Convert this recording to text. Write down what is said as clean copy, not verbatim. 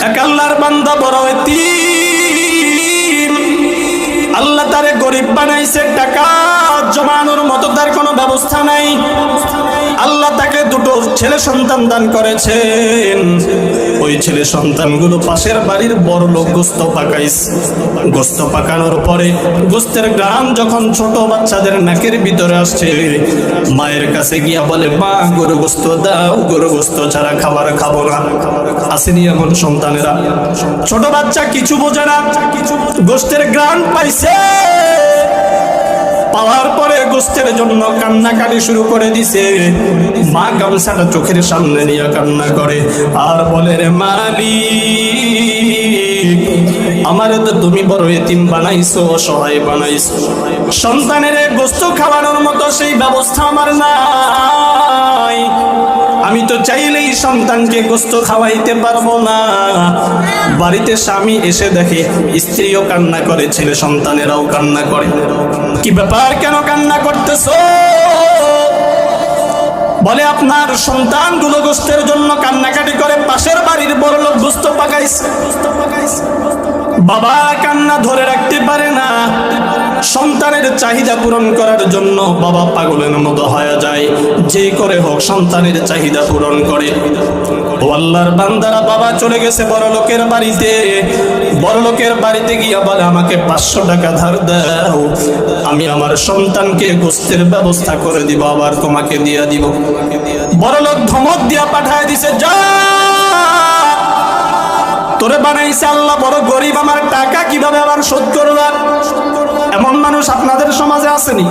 এক আল্লাহর বান্দা বড় এতিম, আল্লাহ তারে গরিব বানাইছে, টাকা জমানোর মতো তার কোনো ব্যবস্থা নাই। আল্লাহ তাকে দুটো ছেলে সন্তান দান করেছেন। ওই ছেলে সন্তানগুলো পাশের বাড়ির বড় লোক গোস্ত পাকাইছে। গোস্ত পাকানোর পরে গোস্তের গ্রাম যখন ছোট বাচ্চাদের নাকের ভিতরে আসছে, মায়ের কাছে গিয়া বলে, মা গরু গোস্ত দাও, গরু গোস্ত ছাড়া খাবার খাবো না। আসেনি এমন সন্তানেরা? ছোট বাচ্চা কিছু বোঝে না, গোস্তের গ্রাম পাইছে, পাওয়ার পরে গোস্তের জন্য কান্নাকাটি শুরু করে দিছে। মা গামছাটা চোখের সামনে নিয়ে কান্না করে আর বলে, রে মালিক, আমারে তো তুমি বড় এতিম বানাইছো, অসহায় বানাইছো, সন্তানের গোস্ত খাওয়ানোর মতো সেই ব্যবস্থা আমার নাই। আমি তো চাইলেই সন্তানকে গোস্ত খাওয়াইতে পারবো না। বাড়িতে স্বামী এসে দেখে স্ত্রীও কান্না করে, ছেলে সন্তানেরাও কান্না করে। কি ব্যাপার, কেন কান্না করতেছো? বলে, আপনার সন্তানগুলো গোস্তের জন্য কান্নাকাটি করে, পাশের বাড়ির বড় লোক গোস্ত পাকাইছে। বাবা কান্না ধরে রাখতে পারে না, সন্তানের চাহিদা পূরণ করার জন্য বাবা পাগলের মতো হয়ে যায়, যে করে হোক সন্তানের চাহিদা পূরণ করে। ও আল্লাহর বান্দারা, বাবা চলে গেছে বড় লোকের বাড়িতে। বড় লোকের বাড়িতে গিয়ে বলে, আমাকে 500 টাকা ধার দাও, আমি আমার সন্তানকে গোস্তের ব্যবস্থা করে দিব, আবার তোমাকে দিয়ে দিব। বড় লোক ধমক দিয়া পাঠায় দিছে, যা, তোরে বানাইছে আল্লাহ বড় গরিব, আমার টাকা কিভাবে আবার শোধ করবা? এমন মানুষ আপনাদের সমাজে আসেনি?